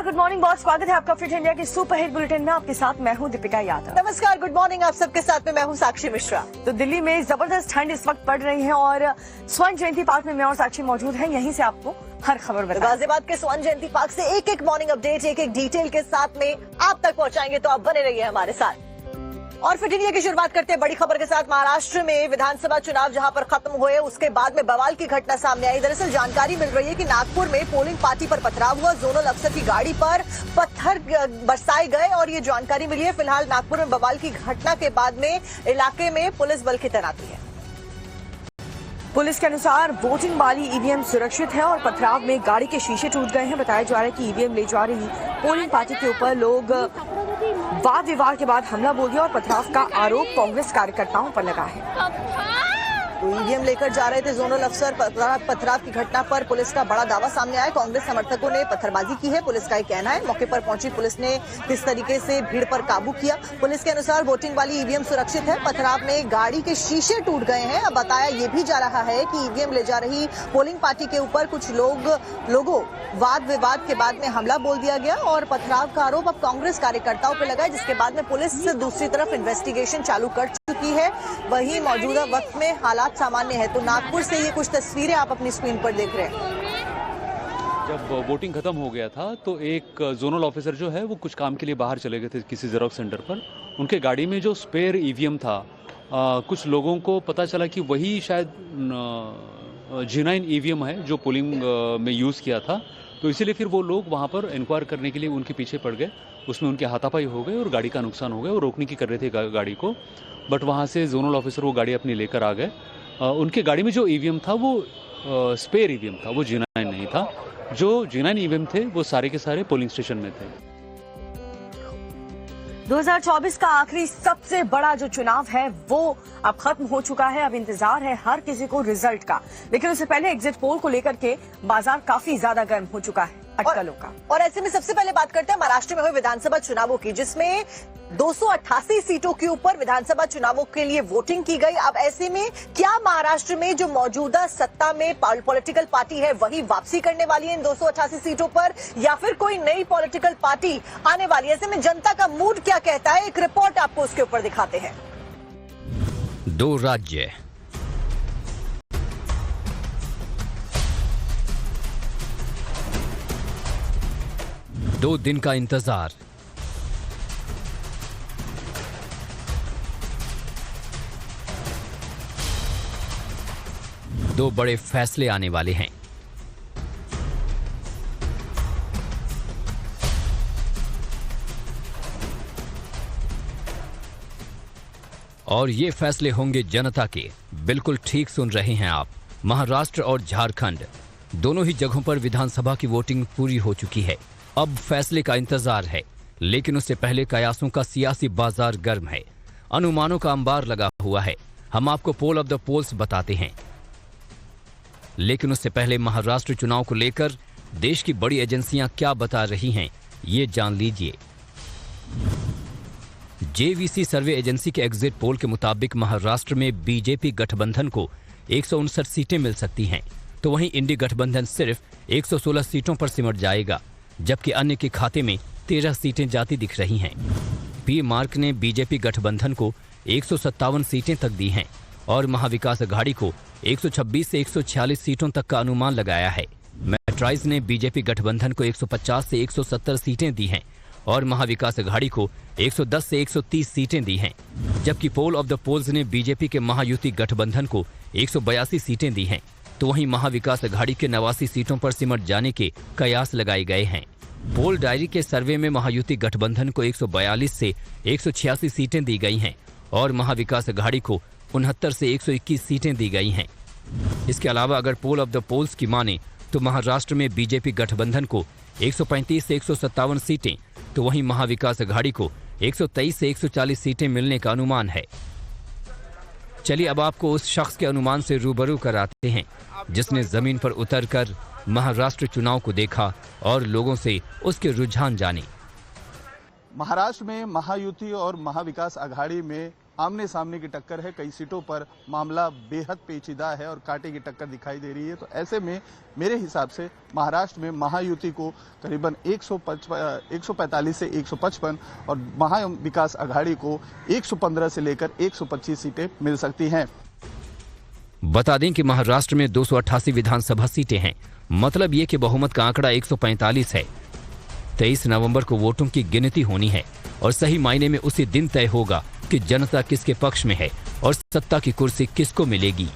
Good morning बहुत स्वागत है आपका फिट इंडिया के सुपर हिट बुलेटिन में। आपके साथ मैं हूं दीपिका यादव। नमस्कार, गुड मॉर्निंग आप सबके साथ में मैं हूं साक्षी मिश्रा। तो दिल्ली में जबरदस्त ठंड इस वक्त पड़ रही है और स्वर्ण जयंती पार्क में मैं और साक्षी मौजूद हैं। यहीं से आपको हर खबर बता गाजियाबाद के स्वर्ण जयंती पार्क से एक मॉर्निंग अपडेट, एक डिटेल के साथ में आप तक पहुंचाएंगे, तो आप बने रहिए हमारे साथ। और फिट इंडिया की शुरुआत करते हैं बड़ी खबर के साथ। महाराष्ट्र में विधानसभा चुनाव जहां पर खत्म हुए उसके बाद में बवाल की घटना सामने आई। दरअसल जानकारी मिल रही है कि नागपुर में पोलिंग पार्टी पर पथराव हुआ, जोनल अफसर की गाड़ी पर पत्थर बरसाए गए और ये जानकारी मिली है। फिलहाल नागपुर में बवाल की घटना के बाद में इलाके में पुलिस बल की तैनाती है। पुलिस के अनुसार वोटिंग वाली ईवीएम सुरक्षित है और पथराव में गाड़ी के शीशे टूट गए हैं। बताया जा रहा है कि ईवीएम ले जा रही पोलिंग पार्टी के ऊपर लोग वाद विवाद के बाद हमला बोल दिया और पथराव का आरोप कांग्रेस कार्यकर्ताओं पर लगा है। तो ईवीएम लेकर जा रहे थे जोनल अफसर। पथराव की घटना पर पुलिस का बड़ा दावा सामने आया। कांग्रेस समर्थकों ने पत्थरबाजी की है, पुलिस का ये कहना है। मौके पर पहुंची पुलिस ने किस तरीके से भीड़ पर काबू किया। पुलिस के अनुसार वोटिंग वाली ईवीएम सुरक्षित है, पथराव में गाड़ी के शीशे टूट गए हैं। अब बताया ये भी जा रहा है कि ईवीएम ले जा रही पोलिंग पार्टी के ऊपर कुछ लोगों वाद विवाद के बाद में हमला बोल दिया गया और पथराव का आरोप अब कांग्रेस कार्यकर्ताओं पर लगा है, जिसके बाद में पुलिस दूसरी तरफ इन्वेस्टिगेशन चालू कर चुकी है। वहीं मौजूदा वक्त में हालात सामान्य है। तो नागपुर से ये कुछ तस्वीरें आप अपनी स्क्रीन पर देख रहे हैं। जब वोटिंग खत्म हो गया था तो एक जोनल ऑफिसर जो है वो कुछ काम के लिए बाहर चले गए थे किसी जेरोक्स सेंटर पर। उनके गाड़ी में जो स्पेयर ईवीएम था, कुछ लोगों को पता चला कि वही शायद G9 ईवीएम है जो पोलिंग में यूज़ किया था। तो इसीलिए फिर वो लोग वहाँ पर इंक्वायर करने के लिए उनके पीछे पड़ गए। उसमें उनके हाथापाई हो गए और गाड़ी का नुकसान हो गया। वो रोकने की कर रहे थे गाड़ी को, बट वहाँ से जोनल ऑफिसर वो गाड़ी अपनी लेकर आ गए। उनके गाड़ी में जो ईवीएम था वो स्पेयर ईवीएम था, वो G9 नहीं था। जो G9 ईवीएम थे वो सारे के सारे पोलिंग स्टेशन में थे। 2024 का आखिरी सबसे बड़ा जो चुनाव है वो अब खत्म हो चुका है। अब इंतजार है हर किसी को रिजल्ट का, लेकिन उससे पहले एग्जिट पोल को लेकर के बाजार काफी ज्यादा गर्म हो चुका है अटकलों का। और ऐसे में सबसे पहले बात करते हैं महाराष्ट्र में हुए विधानसभा चुनावों की, जिसमें 288 सीटों के ऊपर विधानसभा चुनावों के लिए वोटिंग की गई। अब ऐसे में क्या महाराष्ट्र में जो मौजूदा सत्ता में पॉलिटिकल पार्टी है वही वापसी करने वाली है इन 288 सीटों पर, या फिर कोई नई पॉलिटिकल पार्टी आने वाली है? ऐसे में जनता का मूड क्या कहता है, एक रिपोर्ट आपको उसके ऊपर दिखाते हैं। 2 राज्य, 2 दिन का इंतजार, 2 बड़े फैसले आने वाले हैं। और ये फैसले होंगे जनता के। बिल्कुल ठीक सुन रहे हैं आप। महाराष्ट्र और झारखंड दोनों ही जगहों पर विधानसभा की वोटिंग पूरी हो चुकी है। अब फैसले का इंतजार है, लेकिन उससे पहले कयासों का सियासी बाजार गर्म है। अनुमानों का अंबार लगा हुआ है। हम आपको पोल ऑफ द पोल्स बताते हैं, लेकिन उससे पहले महाराष्ट्र चुनाव को लेकर देश की बड़ी एजेंसियां क्या बता रही हैं, ये जान लीजिए। जेवीसी सर्वे एजेंसी के एग्जिट पोल के मुताबिक महाराष्ट्र में बीजेपी गठबंधन को 159 सीटें मिल सकती हैं, तो वहीं इंडी गठबंधन सिर्फ 116 सीटों पर सिमट जाएगा, जबकि अन्य के खाते में 13 सीटें जाती दिख रही हैं। पी मार्क ने बीजेपी गठबंधन को 157 सीटें तक दी हैं और महाविकास अघाड़ी को 126 से 146 सीटों तक का अनुमान लगाया है। मैट्राइज ने बीजेपी गठबंधन को 150 से 170 सीटें दी हैं और महाविकास अघाड़ी को 110 से 130 सीटें दी हैं, जबकि पोल ऑफ द पोल्स ने बीजेपी के महायुति गठबंधन को 182 सीटें दी हैं, तो वहीं महाविकास अघाड़ी के 89 सीटों पर सिमट जाने के कयास लगाए गए हैं। पोल डायरी के सर्वे में महायुति गठबंधन को 142 से 186 सीटें दी गई हैं और महाविकास अघाड़ी को 69 से 121 सीटें दी गई हैं। इसके अलावा अगर पोल ऑफ द पोल्स की माने तो महाराष्ट्र में बीजेपी गठबंधन को 135 से 157 सीटें, तो वहीं महाविकास अघाड़ी को 123 से 140 सीटें मिलने का अनुमान है। चलिए अब आपको उस शख्स के अनुमान से रूबरू कराते हैं जिसने जमीन पर उतरकर महाराष्ट्र चुनाव को देखा और लोगों से उसके रुझान जाने। महाराष्ट्र में महायुति और महाविकास अघाड़ी में आमने सामने की टक्कर है। कई सीटों पर मामला बेहद पेचीदा है और कांटे की टक्कर दिखाई दे रही है। तो ऐसे में मेरे हिसाब से महाराष्ट्र में महायुति को करीबन 145 से 155 और महाविकास आघाड़ी को 115 से लेकर 125 सीटें मिल सकती हैं। बता दें कि महाराष्ट्र में 288 विधानसभा सीटें हैं। मतलब ये कि बहुमत का आंकड़ा 145 है। 23 नवंबर को वोटों की गिनती होनी है और सही मायने में उसी दिन तय होगा कि जनता किसके पक्ष में है और सत्ता की कुर्सी किसको मिलेगी।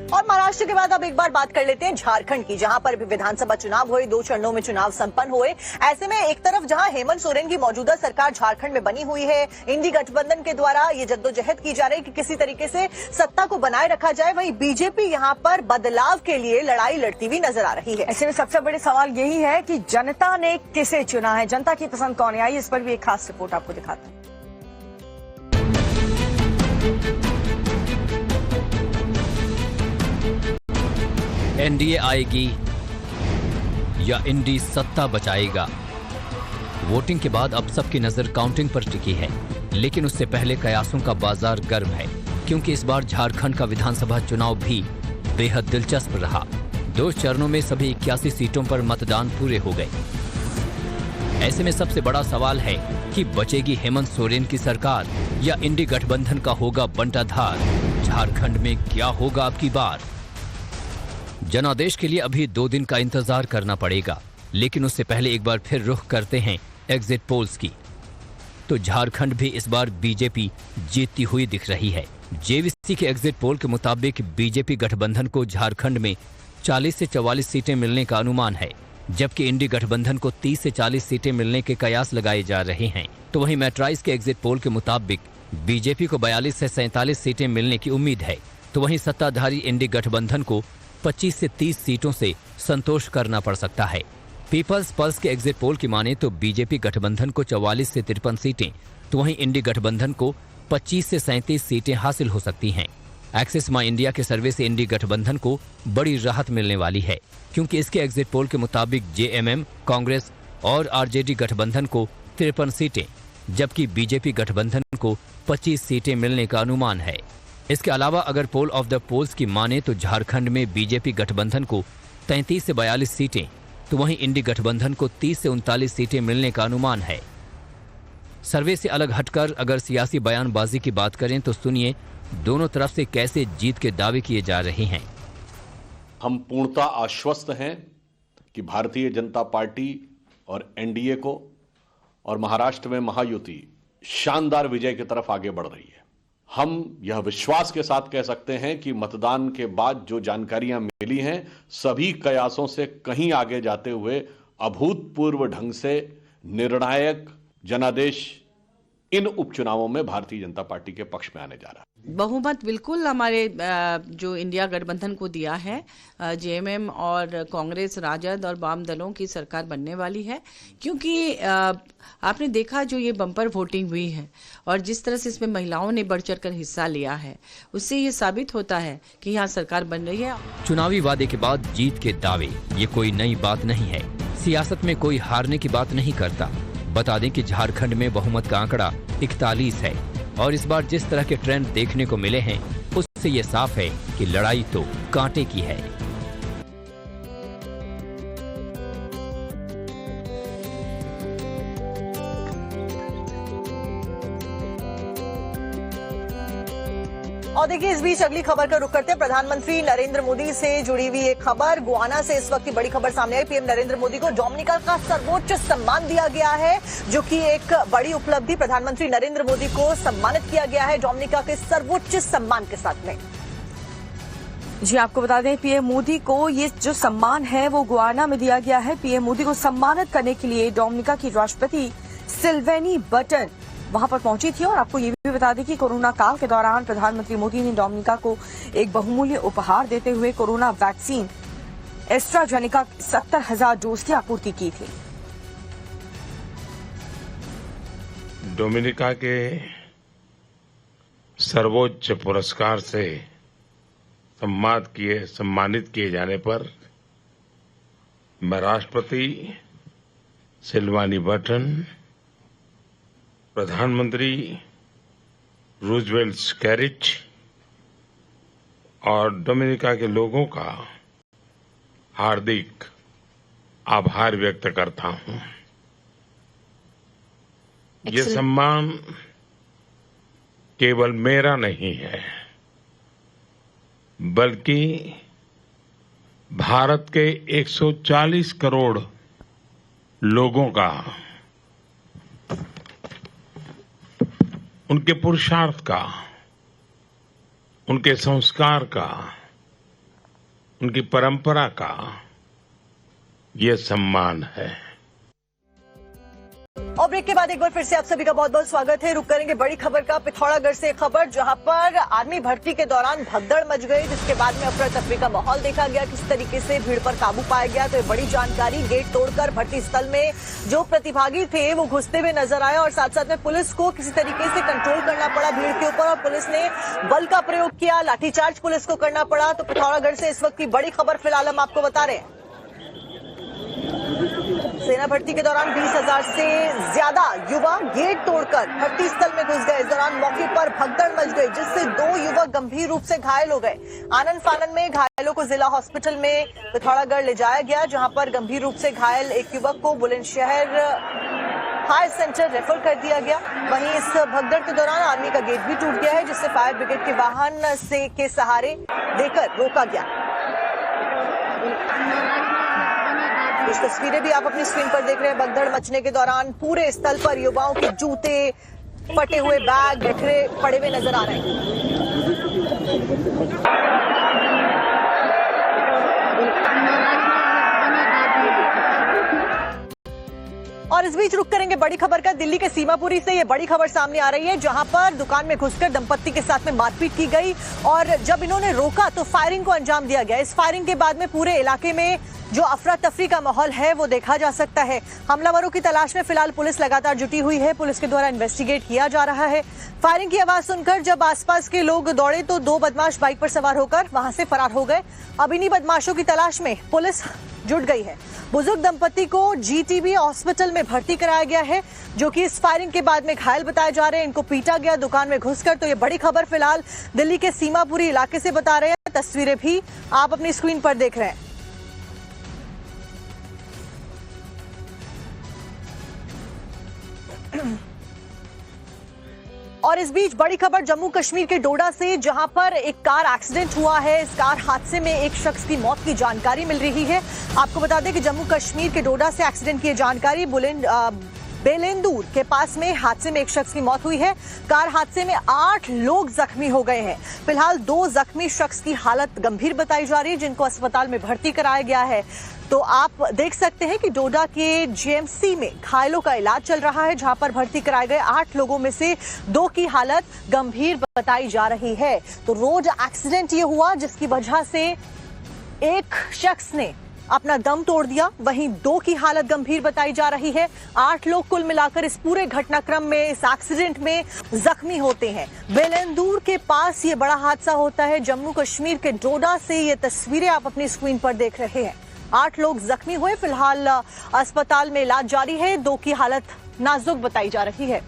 और महाराष्ट्र के बाद अब एक बार बात कर लेते हैं झारखंड की, जहां पर भी विधानसभा चुनाव हुए, 2 चरणों में चुनाव संपन्न हुए। ऐसे में एक तरफ जहां हेमंत सोरेन की मौजूदा सरकार झारखंड में बनी हुई है, इंडी गठबंधन के द्वारा ये जद्दोजहद की जा रही है कि किसी तरीके से सत्ता को बनाए रखा जाए, वहीं बीजेपी यहां पर बदलाव के लिए लड़ाई लड़ती हुई नजर आ रही है। ऐसे में सबसे बड़े सवाल यही है कि जनता ने किसे चुना है, जनता की पसंद कौन है। आइए इस पर भी एक खास रिपोर्ट आपको दिखाते हैं। एनडीए आएगी या इंडी सत्ता बचाएगा। वोटिंग के बाद अब सबकी नजर काउंटिंग पर टिकी है, लेकिन उससे पहले कयासों का बाजार गर्म है, क्योंकि इस बार झारखंड का विधानसभा चुनाव भी बेहद दिलचस्प रहा। 2 चरणों में सभी 81 सीटों पर मतदान पूरे हो गए। ऐसे में सबसे बड़ा सवाल है कि बचेगी हेमंत सोरेन की सरकार या इंडी गठबंधन का होगा बंटाधार। झारखंड में क्या होगा अब की बार? जनादेश के लिए अभी 2 दिन का इंतजार करना पड़ेगा, लेकिन उससे पहले एक बार फिर रुख करते हैं एग्जिट पोल्स की। तो झारखंड भी इस बार बीजेपी जीतती हुई दिख रही है। जेवीसी के एग्जिट पोल के मुताबिक बीजेपी गठबंधन को झारखंड में 40 से 44 सीटें मिलने का अनुमान है, जबकि इंडी गठबंधन को 30 से 40 सीटें मिलने के कयास लगाए जा रहे हैं। तो वहीं मैट्राइज के एग्जिट पोल के मुताबिक बीजेपी को 42 से 47 सीटें मिलने की उम्मीद है। तो वहीं सत्ताधारी इंडी गठबंधन को 25 से 30 सीटों से संतोष करना पड़ सकता है। पीपल्स पल्स के एग्जिट पोल की माने तो बीजेपी गठबंधन को 44 से 53 सीटें, तो वहीं इंडी गठबंधन को 25 से 37 सीटें हासिल हो सकती हैं। एक्सिस माई इंडिया के सर्वे से इंडी गठबंधन को बड़ी राहत मिलने वाली है, क्योंकि इसके एग्जिट पोल के मुताबिक जेएमएम, कांग्रेस और आरजेडी गठबंधन को 53 सीटें, जबकि बीजेपी गठबंधन को 25 सीटें मिलने का अनुमान है। इसके अलावा अगर पोल ऑफ द पोल्स की माने तो झारखंड में बीजेपी गठबंधन को 33 से 42 सीटें, तो वहीं इंडी गठबंधन को 30 से 39 सीटें मिलने का अनुमान है। सर्वे से अलग हटकर अगर सियासी बयानबाजी की बात करें तो सुनिए दोनों तरफ से कैसे जीत के दावे किए जा रहे हैं। हम पूर्णतः आश्वस्त हैं कि भारतीय जनता पार्टी और एनडीए को और महाराष्ट्र में महायुति शानदार विजय की तरफ आगे बढ़ रही है। हम यह विश्वास के साथ कह सकते हैं कि मतदान के बाद जो जानकारियां मिली हैं, सभी कयासों से कहीं आगे जाते हुए अभूतपूर्व ढंग से निर्णायक जनादेश इन उपचुनावों में भारतीय जनता पार्टी के पक्ष में आने जा रहा है। बहुमत बिल्कुल हमारे जो इंडिया गठबंधन को दिया है। जेएमएम और कांग्रेस, राजद और वाम दलों की सरकार बनने वाली है, क्योंकि आपने देखा जो ये बम्पर वोटिंग हुई है और जिस तरह से इसमें महिलाओं ने बढ़ चढ़ कर हिस्सा लिया है, उससे ये साबित होता है कि यहाँ सरकार बन रही है। चुनावी वादे के बाद जीत के दावे, ये कोई नई बात नहीं है। सियासत में कोई हारने की बात नहीं करता। बता दें कि झारखंड में बहुमत का आंकड़ा 41 है और इस बार जिस तरह के ट्रेंड देखने को मिले हैं, उससे ये साफ है कि लड़ाई तो कांटे की है। और देखिए इस बीच अगली खबर का रुख करते हैं। प्रधानमंत्री नरेंद्र मोदी से जुड़ी हुई एक खबर, गुआना से इस वक्त की बड़ी खबर सामने आई। पीएम नरेंद्र मोदी को डोमिनिका का सर्वोच्च सम्मान दिया गया है, जो कि एक बड़ी उपलब्धि। प्रधानमंत्री नरेंद्र मोदी को सम्मानित किया गया है डोमिनिका के सर्वोच्च सम्मान के साथ में। जी आपको बता दें, पीएम मोदी को ये जो सम्मान है वो गुआना में दिया गया है। पीएम मोदी को सम्मानित करने के लिए डोमिनिका की राष्ट्रपति सिल्वेनी बर्टन वहां पर पहुंची थी। और आपको ये भी बता दें कि कोरोना काल के दौरान प्रधानमंत्री मोदी ने डोमिनिका को एक बहुमूल्य उपहार देते हुए कोरोना वैक्सीन एस्ट्राजेनेका 70,000 डोज की आपूर्ति की थी। डोमिनिका के सर्वोच्च पुरस्कार से सम्मानित किए जाने पर मैं राष्ट्रपति सिल्वानी बर्टन प्रधानमंत्री रूजवेल्ट स्कैरिच और डोमिनिका के लोगों का हार्दिक आभार व्यक्त करता हूं। ये सम्मान केवल मेरा नहीं है, बल्कि भारत के 140 करोड़ लोगों का, उनके पुरुषार्थ का, उनके संस्कार का, उनकी परंपरा का ये सम्मान है। और ब्रेक के बाद एक बार फिर से आप सभी का बहुत बहुत स्वागत है। रुक करेंगे बड़ी खबर का, पिथौरागढ़ से खबर, जहां पर आर्मी भर्ती के दौरान भगदड़ मच गई, जिसके बाद में अफरा तफरी का माहौल देखा गया। किस तरीके से भीड़ पर काबू पाया गया, तो ये बड़ी जानकारी। गेट तोड़कर भर्ती स्थल में जो प्रतिभागी थे वो घुसते हुए नजर आए और साथ साथ में पुलिस को किसी तरीके से कंट्रोल करना पड़ा भीड़ के ऊपर, और पुलिस ने बल का प्रयोग किया, लाठीचार्ज पुलिस को करना पड़ा। तो पिथौरागढ़ से इस वक्त की बड़ी खबर फिलहाल हम आपको बता रहे हैं। सेना भर्ती के दौरान 20,000 से ज्यादा युवा गेट तोड़कर भर्ती स्थल में घुस गए। इस दौरान मौके पर भगदड़ मच गई, जिससे 2 युवक गंभीर रूप से घायल हो गए। आनन फानन में घायलों को जिला हॉस्पिटल में पिथौरागढ़ ले जाया गया, जहां पर गंभीर रूप से घायल एक युवक को बुलंदशहर हायर सेंटर रेफर कर दिया गया। वहीं इस भगदड़ के दौरान आर्मी का गेट भी टूट गया है, जिससे फायर ब्रिगेड के वाहन के सहारे देकर रोका गया। कुछ तस्वीरें भी आप अपनी स्क्रीन पर देख रहे हैं। भगदड़ मचने के दौरान पूरे स्थल पर युवाओं के जूते, फटे हुए बैग बिखरे पड़े हुए नजर आ रहे हैं। और इस बीच रुक करेंगे बड़ी खबर का। दिल्ली के सीमापुरी से ये बड़ी खबर सामने आ रही है, जहां पर दुकान में घुसकर दंपत्ति के साथ में मारपीट की गई और जब इन्होंने रोका तो फायरिंग को अंजाम दिया गया। इस फायरिंग के बाद में पूरे इलाके में जो अफरा तफरी का माहौल है वो देखा जा सकता है। हमलावरों की तलाश में फिलहाल पुलिस लगातार जुटी हुई है। पुलिस के द्वारा इन्वेस्टिगेट किया जा रहा है। फायरिंग की आवाज सुनकर जब आसपास के लोग दौड़े तो 2 बदमाश बाइक पर सवार होकर वहां से फरार हो गए। अब इन्हीं बदमाशों की तलाश में पुलिस जुट गई है। बुजुर्ग दंपति को जीटीबी हॉस्पिटल में भर्ती कराया गया है, जो कि इस फायरिंग के बाद में घायल बताए जा रहे हैं। इनको पीटा गया दुकान में घुसकर। तो ये बड़ी खबर फिलहाल दिल्ली के सीमापुरी इलाके से बता रहे हैं। तस्वीरें भी आप अपनी स्क्रीन पर देख रहे हैं। और इस बीच बड़ी खबर जम्मू कश्मीर के डोडा से, जहां पर एक कार एक्सीडेंट हुआ है। इस कार हादसे में एक शख्स की मौत की जानकारी मिल रही है। आपको बता दें कि जम्मू कश्मीर के डोडा से एक्सीडेंट की जानकारी बेलेंदूर के पास में हादसे में एक शख्स की मौत हुई है। कार हादसे में 8 लोग जख्मी हो गए हैं। फिलहाल 2 जख्मी शख्स की हालत गंभीर बताई जा रही है, जिनको अस्पताल में भर्ती कराया गया है। तो आप देख सकते हैं कि डोडा के जीएमसी में घायलों का इलाज चल रहा है, जहां पर भर्ती कराए गए 8 लोगों में से 2 की हालत गंभीर बताई जा रही है। तो रोड एक्सीडेंट ये हुआ जिसकी वजह से एक शख्स ने अपना दम तोड़ दिया, वहीं 2 की हालत गंभीर बताई जा रही है। 8 लोग कुल मिलाकर इस पूरे घटनाक्रम में, इस एक्सीडेंट में जख्मी होते हैं। बेलेंदूर के पास ये बड़ा हादसा होता है। जम्मू कश्मीर के डोडा से ये तस्वीरें आप अपनी स्क्रीन पर देख रहे हैं। 8 लोग जख्मी हुए। फिलहाल अस्पताल में इलाज जारी है। 2 की हालत नाजुक बताई जा रही है।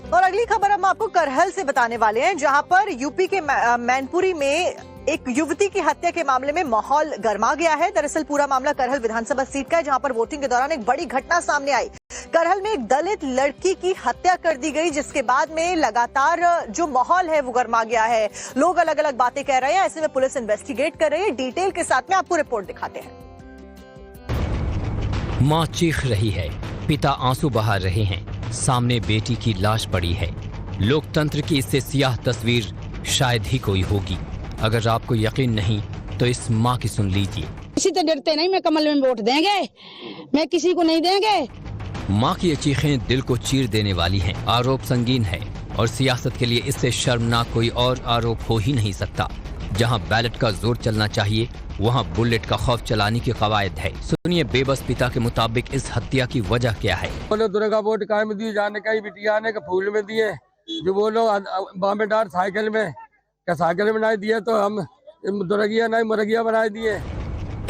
और अगली खबर हम आपको करहल से बताने वाले हैं, जहां पर यूपी के मैनपुरी में एक युवती की हत्या के मामले में माहौल गर्मा गया है। दरअसल पूरा मामला करहल विधानसभा सीट का है, जहां पर वोटिंग के दौरान एक बड़ी घटना सामने आई। करहल में एक दलित लड़की की हत्या कर दी गई, जिसके बाद में लगातार जो माहौल है वो गर्मा गया है। लोग अलग अलग बातें कह रहे हैं। ऐसे में पुलिस इन्वेस्टिगेट कर रही है। डिटेल के साथ में आपको रिपोर्ट दिखाते हैं। मां चीख रही है, पिता आंसू बहा रहे हैं, सामने बेटी की लाश पड़ी है। लोकतंत्र की इससे सियाह तस्वीर शायद ही कोई होगी। अगर आपको यकीन नहीं तो इस माँ की सुन लीजिए। किसी तो डरते नहीं, मैं कमल में वोट देंगे, मैं किसी को नहीं देंगे। माँ की ये चीखें दिल को चीर देने वाली हैं। आरोप संगीन है और सियासत के लिए इससे शर्मनाक कोई और आरोप हो ही नहीं सकता। जहाँ बैलेट का जोर चलना चाहिए वहाँ बुलेट का खौफ चलाने की कवायद है। सुनिए बेबस पिता के मुताबिक इस हत्या की वजह क्या है। दुर्गा वोट काय में दिए जाने का, बिटिया ने का फूल में दिए, जो वो लोग बॉम्बे डार साइकिल में क्या साइकिल बनाई दिए तो हम दुरगिया नहीं मुर्गिया बना दिए।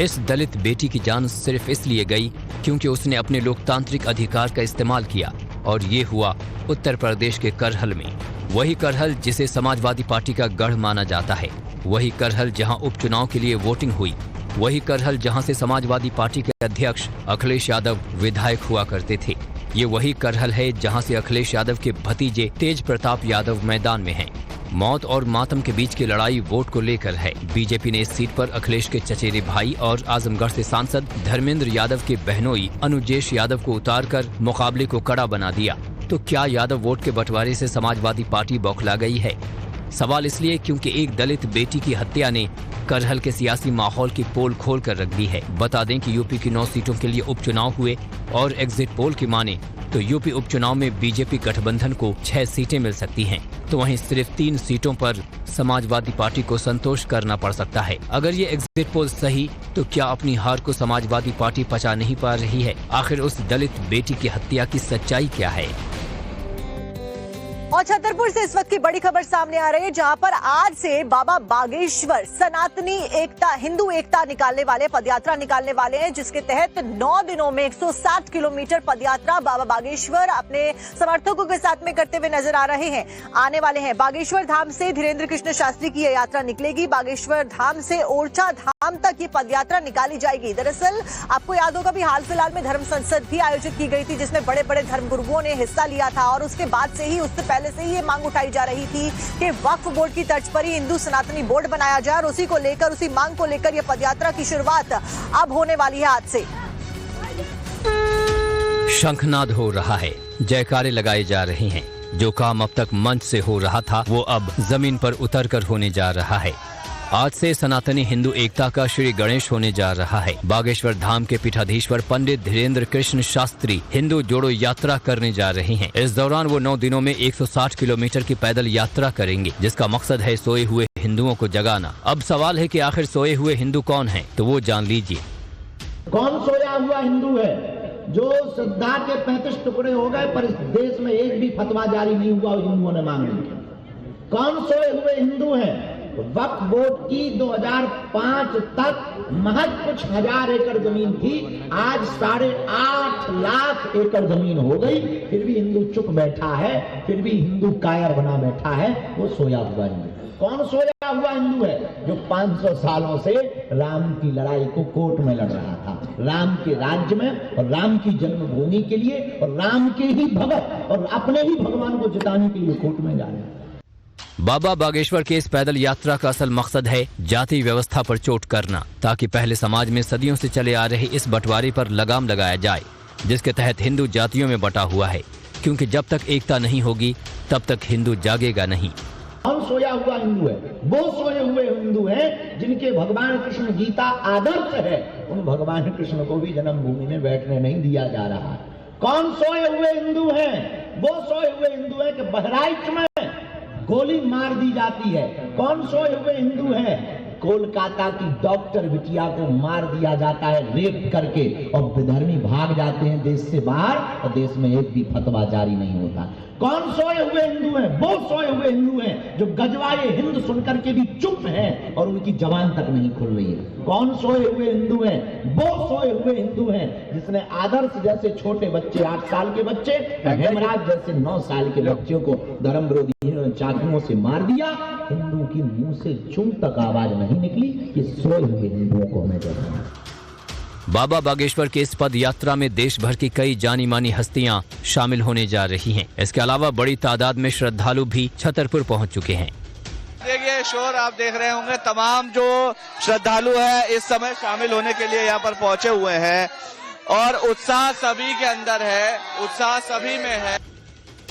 इस दलित बेटी की जान सिर्फ इसलिए गई क्योंकि उसने अपने लोकतांत्रिक अधिकार का इस्तेमाल किया, और ये हुआ उत्तर प्रदेश के करहल में। वही करहल जिसे समाजवादी पार्टी का गढ़ माना जाता है, वही करहल जहां उपचुनाव के लिए वोटिंग हुई, वही करहल जहां से समाजवादी पार्टी के अध्यक्ष अखिलेश यादव विधायक हुआ करते थे। ये वही करहल है जहां से अखिलेश यादव के भतीजे तेज प्रताप यादव मैदान में हैं। मौत और मातम के बीच की लड़ाई वोट को लेकर है। बीजेपी ने इस सीट पर अखिलेश के चचेरे भाई और आजमगढ़ से सांसद धर्मेंद्र यादव के बहनोई अनुजेश यादव को उतारकर मुकाबले को कड़ा बना दिया। तो क्या यादव वोट के बंटवारे से समाजवादी पार्टी बौखला गई है? सवाल इसलिए क्योंकि एक दलित बेटी की हत्या ने करहल के सियासी माहौल की पोल खोल कर रख दी है। बता दें कि यूपी की 9 सीटों के लिए उपचुनाव हुए और एग्जिट पोल की माने तो यूपी उपचुनाव में बीजेपी गठबंधन को 6 सीटें मिल सकती हैं, तो वहीं सिर्फ 3 सीटों पर समाजवादी पार्टी को संतोष करना पड़ सकता है। अगर ये एग्जिट पोल सही तो क्या अपनी हार को समाजवादी पार्टी पचा नहीं पा रही है? आखिर उस दलित बेटी की हत्या की सच्चाई क्या है? और छतरपुर से इस वक्त की बड़ी खबर सामने आ रही है, जहां पर आज से बाबा बागेश्वर सनातनी एकता हिंदू एकता निकालने वाले पदयात्रा निकालने वाले हैं, जिसके तहत 9 दिनों में 160 किलोमीटर पदयात्रा बाबा बागेश्वर अपने समर्थकों के साथ में करते हुए नजर आ रहे हैं। आने वाले हैं बागेश्वर धाम से धीरेन्द्र कृष्ण शास्त्री की यह यात्रा निकलेगी। बागेश्वर धाम से ओरछा धाम तक ये पदयात्रा निकाली जाएगी। दरअसल आपको याद होगा भी हाल फिलहाल में धर्म संसद भी आयोजित की गई थी, जिसमें बड़े बड़े धर्मगुरुओं ने हिस्सा लिया था, और उसके बाद से ही उससे पहले से ही ये मांग उठाई जा रही थी कि वक्फ बोर्ड की तर्ज पर ही हिंदू सनातनी बोर्ड बनाया जाए, और उसी को लेकर उसी मांग को लेकर ये पदयात्रा की शुरुआत अब होने वाली है आज से। शंखनाद हो रहा है, जयकारे लगाए जा रहे हैं। जो काम अब तक मंच से हो रहा था वो अब जमीन पर उतरकर होने जा रहा है। आज से सनातनी हिंदू एकता का श्री गणेश होने जा रहा है। बागेश्वर धाम के पीठाधीश्वर पंडित धीरेन्द्र कृष्ण शास्त्री हिंदू जोड़ो यात्रा करने जा रहे हैं। इस दौरान वो 9 दिनों में 160 किलोमीटर की पैदल यात्रा करेंगे, जिसका मकसद है सोए हुए हिंदुओं को जगाना। अब सवाल है कि आखिर सोए हुए हिंदू कौन हैं? तो वो जान लीजिए। कौन सोया हुआ हिंदू है जो श्रद्धा के 35 टुकड़े हो गए पर इस देश में एक भी फतवा जारी नहीं हुआ और हिंदुओं ने मांग ली? कौन सोए हुए हिंदू हैं? वक्फ बोर्ड की 2005 तक महज कुछ हजार एकड़ जमीन थी, आज 8.5 लाख एकड़ जमीन हो गई, फिर भी हिंदू चुप बैठा है, फिर भी हिंदू कायर बना बैठा है। वो सोया हुआ हिंदू। कौन सोया हुआ हिंदू है? जो 500 सालों से राम की लड़ाई को कोर्ट में लड़ रहा था, राम के राज्य में और राम की जन्मभूमि के लिए और राम के ही भगत और अपने ही भगवान को जिताने के लिए कोर्ट में जा रहे हैं। बाबा बागेश्वर के इस पैदल यात्रा का असल मकसद है जाति व्यवस्था पर चोट करना, ताकि पहले समाज में सदियों से चले आ रहे इस बंटवारे पर लगाम लगाया जाए, जिसके तहत हिंदू जातियों में बंटा हुआ है। क्योंकि जब तक एकता नहीं होगी तब तक हिंदू जागेगा नहीं। कौन सोया हुआ हिंदू है? वो सोए हुए हिंदू हैं जिनके भगवान कृष्ण गीता आदर्श है। उन भगवान कृष्ण को भी जन्मभूमि में बैठने नहीं दिया जा रहा। कौन सोए हुए हिंदू हैं? वो सोए हुए हिंदू हैं कि बहराइच में गोली मार दी जाती है। कौन सोए हुए हिंदू हैं? कोलकाता की डॉक्टर बिटिया को मार दिया जाता है रेप करके, और विधर्मी भाग जाते हैं देश से बाहर और देश में एक भी फतवा जारी नहीं होता। कौन सोए हुए हिंदू हैं? वो सोए हुए हिंदू हैं जो गजवाए हिंद सुनकर के भी चुप हैं और उनकी जबान तक नहीं खुल रही है। कौन सोए हुए हिंदू हैं? वो सोए हुए हिंदू हैं जिसने आदर्श जैसे छोटे बच्चे 8 साल के बच्चे, हेमराज जैसे 9 साल के बच्चों को धर्म विरोधी चाकुओं से मार दिया। हिंदू की मुंह से चूं तक आवाज नहीं निकली कि सोए हुए हिंदुओं को हमें जगाना। बाबा बागेश्वर के इस पद यात्रा में देश भर की कई जानी मानी हस्तियां शामिल होने जा रही हैं। इसके अलावा बड़ी तादाद में श्रद्धालु भी छतरपुर पहुंच चुके हैं। देखिए शोर आप देख रहे होंगे, तमाम जो श्रद्धालु है इस समय शामिल होने के लिए यहाँ पर पहुंचे हुए हैं और उत्साह सभी के अंदर है, उत्साह सभी में है।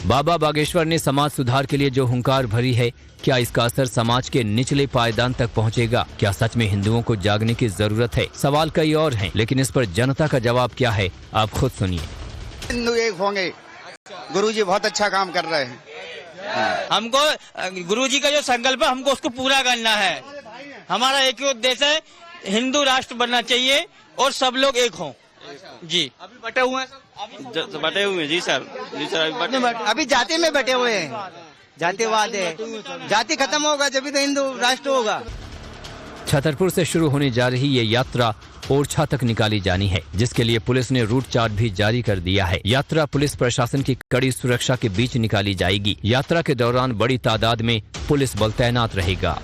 बाबा बागेश्वर ने समाज सुधार के लिए जो हुंकार भरी है, क्या इसका असर समाज के निचले पायदान तक पहुंचेगा? क्या सच में हिंदुओं को जागने की जरूरत है? सवाल कई और हैं, लेकिन इस पर जनता का जवाब क्या है आप खुद सुनिए। हिंदू एक होंगे। गुरुजी बहुत अच्छा काम कर रहे हैं। हमको गुरुजी का जो संकल्प है हमको उसको पूरा करना है। हमारा एक ही उद्देश्य है, हिंदू राष्ट्र बनना चाहिए और सब लोग एक हों। जी अभी बटे हुए हैं बटे हुए हैं जी सर, जी सर अभी जाति में बटे हुए हैं। जातिवाद है, जाति खत्म होगा जब तो हिंदू राष्ट्र होगा। छतरपुर से शुरू होने जा रही ये यात्रा ओरछा तक निकाली जानी है, जिसके लिए पुलिस ने रूट चार्ट भी जारी कर दिया है। यात्रा पुलिस प्रशासन की कड़ी सुरक्षा के बीच निकाली जाएगी। यात्रा के दौरान बड़ी तादाद में पुलिस बल तैनात रहेगा।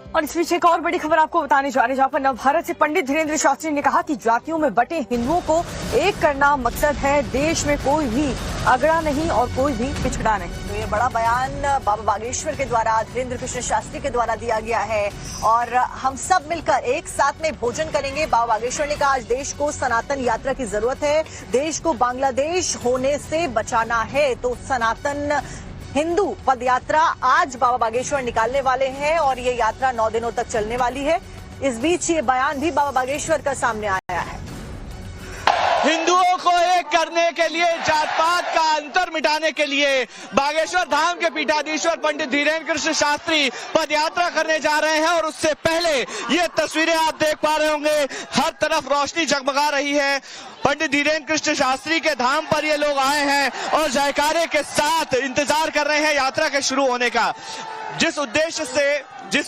और इस बीच एक और बड़ी खबर आपको बताने जा रहे हैं, जहां पर नवभारत से पंडित धीरेन्द्र शास्त्री ने कहा कि जातियों में बटे हिंदुओं को एक करना मकसद है। देश में कोई भी अगड़ा नहीं और कोई भी पिछड़ा नहीं। तो ये बड़ा बयान बाबा बागेश्वर के द्वारा, धीरेन्द्र कृष्ण शास्त्री के द्वारा दिया गया है। और हम सब मिलकर एक साथ में भोजन करेंगे। बाबा बागेश्वर ने कहा आज देश को सनातन यात्रा की जरूरत है, देश को बांग्लादेश होने से बचाना है। तो सनातन हिंदू पद यात्रा आज बाबा बागेश्वर निकालने वाले हैं और ये यात्रा 9 दिनों तक चलने वाली है। इस बीच ये बयान भी बाबा बागेश्वर का सामने आया है। हिंदुओं को एक करने के लिए, जात पात का अंतर मिटाने के लिए बागेश्वर धाम के पीठाधीश्वर पंडित धीरेन्द्र कृष्ण शास्त्री पद यात्रा करने जा रहे हैं। और उससे पहले ये तस्वीरें आप देख पा रहे होंगे, हर तरफ रोशनी जगमगा रही है। पंडित धीरेन्द्र कृष्ण शास्त्री के धाम पर ये लोग आए हैं और जयकारे के साथ इंतजार कर रहे हैं यात्रा के शुरू होने का। जिस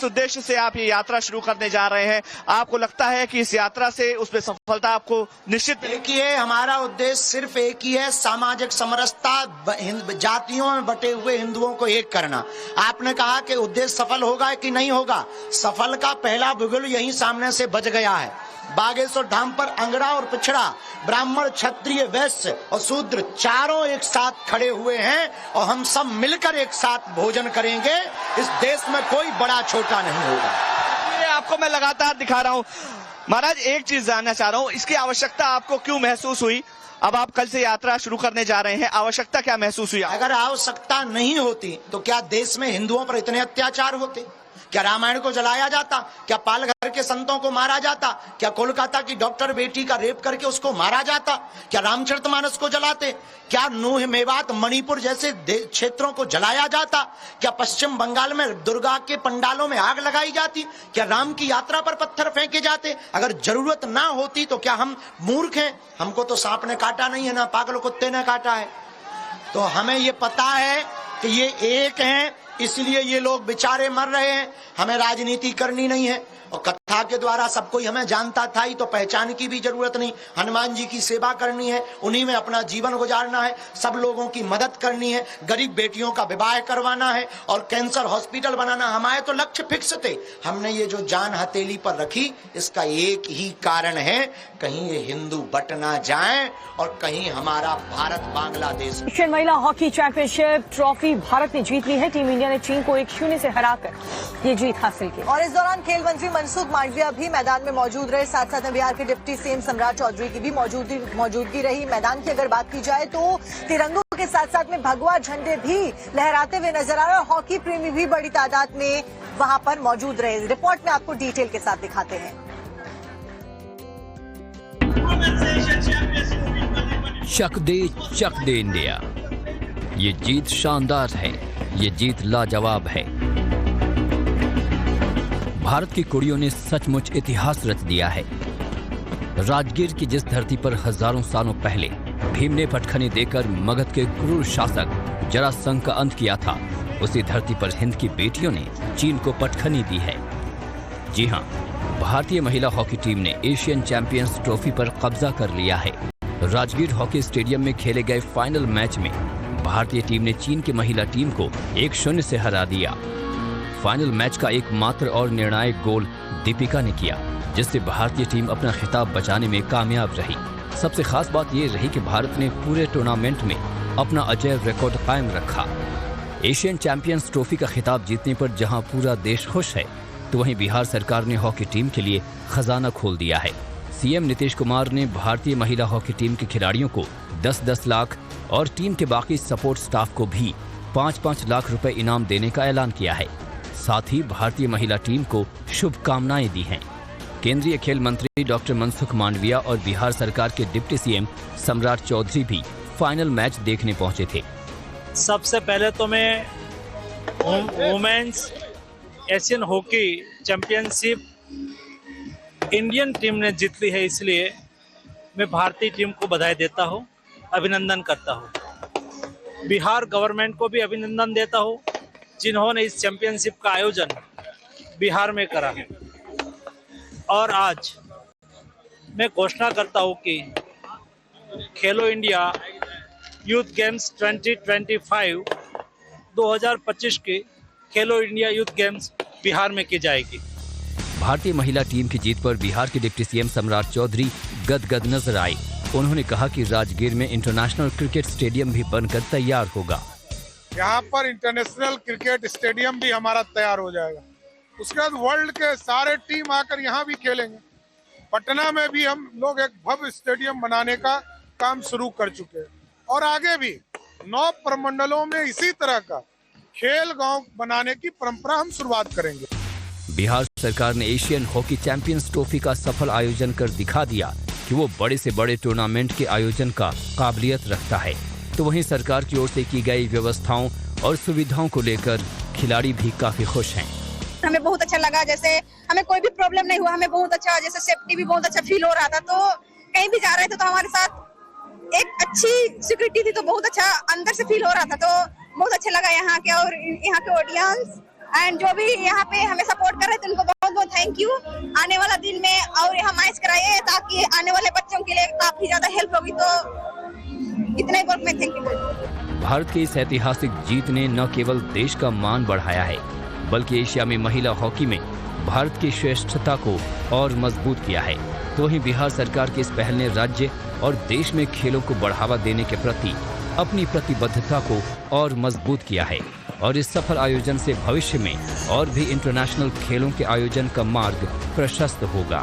उद्देश्य से आप ये यात्रा शुरू करने जा रहे हैं, आपको लगता है कि इस यात्रा से उसमें सफलता आपको निश्चित? एक ही है, हमारा उद्देश्य सिर्फ एक ही है, सामाजिक समरसता, जातियों में बटे हुए हिंदुओं को एक करना। आपने कहा कि उद्देश्य सफल होगा कि नहीं होगा, सफल का पहला बिगुल यहीं सामने से बज गया है। बागेश्वर धाम पर अंगड़ा और पिछड़ा, ब्राह्मण, क्षत्रिय, वैश्य और शूद्र चारों एक साथ खड़े हुए हैं और हम सब मिलकर एक साथ भोजन करेंगे। इस देश में कोई बड़ा छोटा नहीं होगा। ये आपको मैं लगातार दिखा रहा हूँ। महाराज, एक चीज जानना चाह रहा हूँ, इसकी आवश्यकता आपको क्यों महसूस हुई? अब आप कल से यात्रा शुरू करने जा रहे हैं, आवश्यकता क्या महसूस हुई? अगर आवश्यकता नहीं होती तो क्या देश में हिंदुओं पर इतने अत्याचार होते? क्या रामायण को जलाया जाता? क्या पालघर के संतों को मारा जाता? क्या कोलकाता की डॉक्टर बेटी का रेप करके उसको मारा जाता? क्या रामचरितमानस को जलाते? क्या नूह, मेवात, मणिपुर जैसे क्षेत्रों को जलाया जाता? क्या पश्चिम बंगाल में दुर्गा के पंडालों में आग लगाई जाती? क्या राम की यात्रा पर पत्थर फेंके जाते? अगर जरूरत ना होती तो क्या हम मूर्ख हैं? हमको तो सांप ने काटा नहीं है, ना पागल कुत्ते ने काटा है। तो हमें ये पता है कि ये एक हैं, इसलिए ये लोग बेचारे मर रहे हैं। हमें राजनीति करनी नहीं है और कथा के द्वारा सब कोई हमें जानता था ही, तो पहचान की भी जरूरत नहीं। हनुमान जी की सेवा करनी है, उन्हीं में अपना जीवन गुजारना है, सब लोगों की मदद करनी है, गरीब बेटियों का विवाह करवाना है और कैंसर हॉस्पिटल बनाना। हमारे तो लक्ष्य फिक्स थे। हमने ये जो जान हथेली पर रखी, इसका एक ही कारण है, कहीं ये हिंदू बट ना जाएं और कहीं हमारा भारत बांग्लादेश। एशियन महिला हॉकी चैंपियनशिप ट्रॉफी भारत ने जीत ली है। टीम इंडिया ने चीन को 1-0 से हराकर ये जीत हासिल की। और इस दौरान खेल मंत्री मनसुख मांडविया भी मैदान में मौजूद रहे। साथ साथ में बिहार के डिप्टी सीएम सम्राट चौधरी की भी मौजूदगी रही। मैदान की अगर बात की जाए तो तिरंगों के साथ साथ में भगवा झंडे भी लहराते हुए नजर आ रहे हैं। हॉकी प्रेमी भी बड़ी तादाद में वहां पर मौजूद रहे। रिपोर्ट में आपको डिटेल के साथ दिखाते हैं। चक दे इंडिया, ये जीत शानदार है, ये जीत लाजवाब है। भारत की कुड़ियों ने सचमुच इतिहास रच दिया है। राजगीर की जिस धरती पर हजारों सालों पहले भीम ने पटखनी देकर मगध के क्रूर शासक जरासंध का अंत किया था, उसी धरती पर हिंद की बेटियों ने चीन को पटखनी दी है। जी हां, भारतीय महिला हॉकी टीम ने एशियन चैंपियंस ट्रॉफी पर कब्जा कर लिया है। राजगीर हॉकी स्टेडियम में खेले गए फाइनल मैच में भारतीय टीम ने चीन की महिला टीम को 1-0 से हरा दिया। फाइनल मैच का एकमात्र और निर्णायक गोल दीपिका ने किया, जिससे भारतीय टीम अपना खिताब बचाने में कामयाब रही। सबसे खास बात यह रही कि भारत ने पूरे टूर्नामेंट में अपना अजेय रिकॉर्ड कायम रखा। एशियन चैंपियंस ट्रॉफी का खिताब जीतने पर जहां पूरा देश खुश है, तो वहीं बिहार सरकार ने हॉकी टीम के लिए खजाना खोल दिया है। सीएम नीतीश कुमार ने भारतीय महिला हॉकी टीम के खिलाड़ियों को 10-10 लाख और टीम के बाकी सपोर्ट स्टाफ को भी 5-5 लाख रुपए इनाम देने का ऐलान किया है। साथ ही भारतीय महिला टीम को शुभकामनाएं दी हैं। केंद्रीय खेल मंत्री डॉक्टर मनसुख मांडविया और बिहार सरकार के डिप्टी सीएम सम्राट चौधरी भी फाइनल मैच देखने पहुंचे थे। सबसे पहले तो मैं women's Asian hockey championship Indian team ने जीत ली है, इसलिए मैं भारतीय टीम को बधाई देता हूं, अभिनंदन करता हूं। बिहार गवर्नमेंट को भी अभिनंदन देता हूँ, जिन्होंने इस चैंपियनशिप का आयोजन बिहार में करा। और आज मैं घोषणा करता हूँ कि खेलो इंडिया यूथ गेम्स 2025 2025 के खेलो इंडिया यूथ गेम्स बिहार में की जाएगी। भारतीय महिला टीम की जीत पर बिहार के डिप्टी सीएम सम्राट चौधरी गदगद नजर आए। उन्होंने कहा कि राजगीर में इंटरनेशनल क्रिकेट स्टेडियम भी बनकर तैयार होगा। यहाँ पर इंटरनेशनल क्रिकेट स्टेडियम भी हमारा तैयार हो जाएगा। उसके बाद वर्ल्ड के सारे टीम आकर यहाँ भी खेलेंगे। पटना में भी हम लोग एक भव्य स्टेडियम बनाने का काम शुरू कर चुके हैं और आगे भी 9 प्रमंडलों में इसी तरह का खेल गांव बनाने की परंपरा हम शुरुआत करेंगे। बिहार सरकार ने एशियन हॉकी चैंपियंस ट्रॉफी का सफल आयोजन कर दिखा दिया कि वो बड़े से बड़े टूर्नामेंट के आयोजन का काबिलियत रखता है। तो वहीं सरकार की ओर से की गई व्यवस्थाओं और सुविधाओं को लेकर खिलाड़ी भी काफी खुश हैं। हमें बहुत अच्छा लगा, जैसे हमें कोई भी प्रॉब्लम नहीं हुआ, हमें बहुत अच्छा, जैसे सेफ्टी भी बहुत अच्छा फील हो रहा था। तो कहीं भी जा रहे थे तो हमारे साथ एक अच्छी सिक्योरिटी थी, तो बहुत अच्छा अंदर से फील हो रहा था। तो बहुत अच्छा लगा यहाँ के और यहाँ के ऑडियंस एंड जो भी यहाँ पे हमें सपोर्ट कर रहे थे उनको बहुत बहुत थैंक यू। आने वाला दिन में और यहाँ मैच कराइए ताकि आने वाले बच्चों के लिए काफी ज्यादा हेल्प होगी। तो इतना ही बहुत मैं थैंक यू। भारत की इस ऐतिहासिक जीत ने न केवल देश का मान बढ़ाया है बल्कि एशिया में महिला हॉकी में भारत की श्रेष्ठता को और मजबूत किया है। तो वहीं बिहार सरकार की इस पहल ने राज्य और देश में खेलों को बढ़ावा देने के प्रति अपनी प्रतिबद्धता को और मजबूत किया है और इस सफल आयोजन से भविष्य में और भी इंटरनेशनल खेलों के आयोजन का मार्ग प्रशस्त होगा।